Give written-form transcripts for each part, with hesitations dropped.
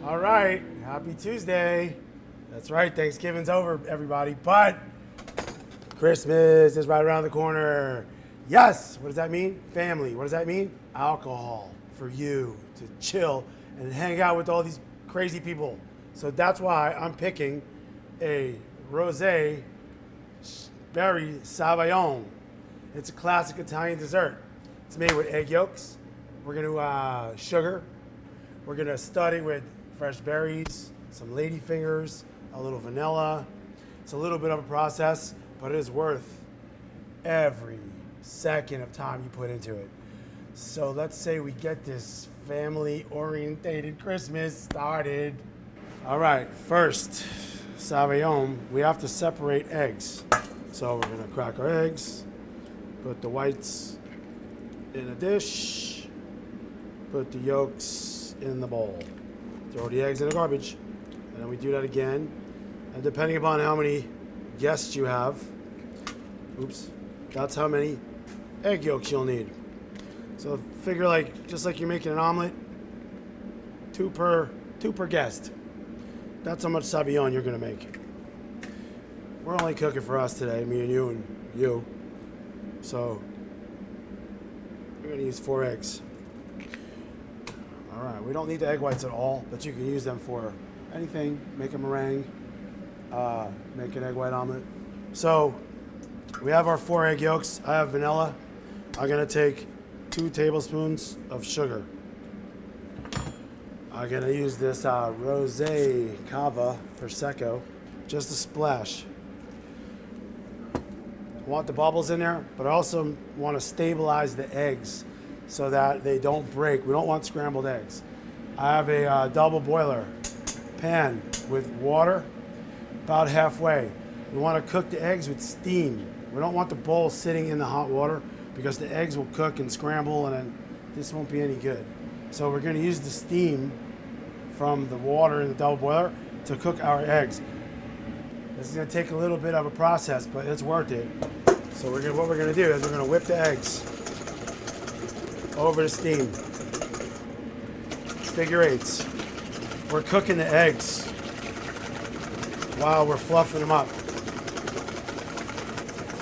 All right, happy Tuesday. That's right, Thanksgiving's over, everybody, but Christmas is right around the corner. Yes, what does that mean? Family. What does that mean? Alcohol for you to chill and hang out with all these crazy people. So that's why I'm picking a rosé Strawberry Sabayon. It's a classic Italian dessert. It's made with egg yolks. We're gonna sugar. We're gonna stud it with fresh berries, some lady fingers, a little vanilla. It's a little bit of a process, but it is worth every second of time you put into it. So let's say we get this family-orientated Christmas started. All right, first, Sabayon, we have to separate eggs. So we're gonna crack our eggs, put the whites in a dish, put the yolks in the bowl. Throw the eggs in the garbage, and then we do that again. And depending upon how many guests you have, that's how many egg yolks you'll need. So figure just like you're making an omelet, two per guest. That's how much Sabayon you're gonna make. We're only cooking for us today, me and you. So we're gonna use 4 eggs. All right, we don't need the egg whites at all, but you can use them for anything. Make a meringue, make an egg white omelet. So we have our 4 egg yolks. I have vanilla. I'm gonna take 2 tablespoons of sugar. I'm gonna use this rosé cava prosecco, just a splash. I want the bubbles in there, but I also want to stabilize the eggs so that they don't break. We don't want scrambled eggs. I have a double boiler pan with water about halfway. We want to cook the eggs with steam. We don't want the bowl sitting in the hot water because the eggs will cook and scramble and then this won't be any good. So we're going to use the steam from the water in the double boiler to cook our eggs. This is going to take a little bit of a process, but it's worth it. So what we're going to do is we're going to whip the eggs over the steam. Figure 8s. We're cooking the eggs while we're fluffing them up.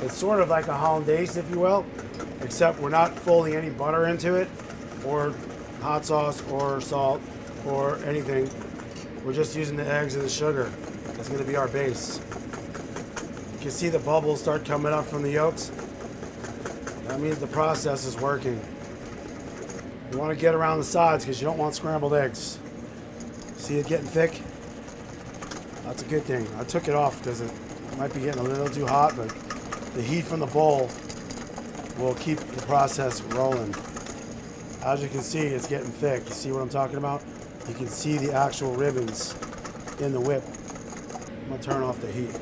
It's sort of like a hollandaise, if you will, except we're not folding any butter into it or hot sauce or salt or anything. We're just using the eggs and the sugar. That's going to be our base. You can see the bubbles start coming up from the yolks. That means the process is working. You want to get around the sides because you don't want scrambled eggs. See it getting thick? That's a good thing. I took it off because it might be getting a little too hot, but the heat from the bowl will keep the process rolling. As you can see, it's getting thick. You see what I'm talking about? You can see the actual ribbons in the whip. I'm gonna turn off the heat.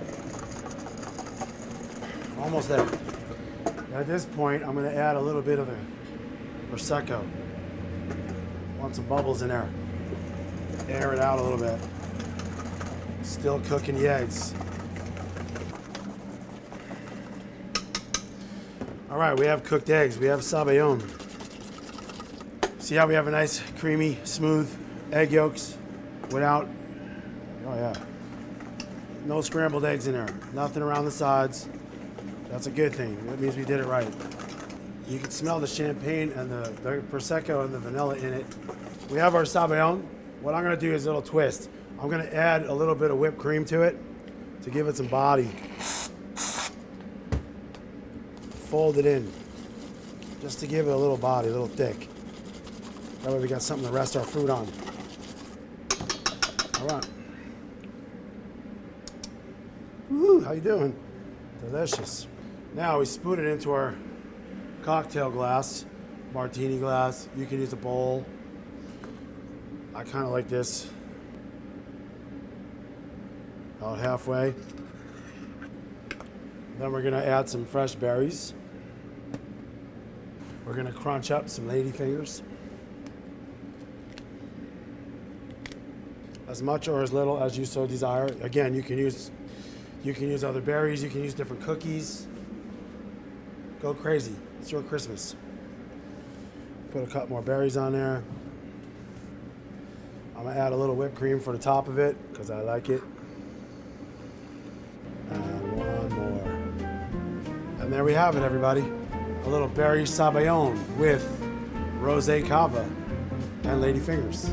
Almost there. At this point, I'm gonna add a little bit of the prosecco. Want some bubbles in there. Air it out a little bit. Still cooking the eggs. All right, we have cooked eggs. We have Sabayon. See how we have a nice, creamy, smooth egg yolks without, no scrambled eggs in there. Nothing around the sides. That's a good thing. That means we did it right. You can smell the champagne and the prosecco and the vanilla in it. We have our Sabayon. What I'm gonna do is a little twist. I'm gonna add a little bit of whipped cream to it to give it some body. Fold it in, just to give it a little body, a little thick. That way we got something to rest our fruit on. All right. Woo, how you doing? Delicious. Now we spoon it into our cocktail glass, martini glass. You can use a bowl. I kind of like this. About halfway. Then we're gonna add some fresh berries. We're gonna crunch up some lady fingers. As much or as little as you so desire. Again, you can use other berries, you can use different cookies. Go crazy. It's your Christmas. Put a couple more berries on there. I'm gonna add a little whipped cream for the top of it because I like it. And one more. And there we have it, everybody. A little berry sabayon with rosé cava and lady fingers.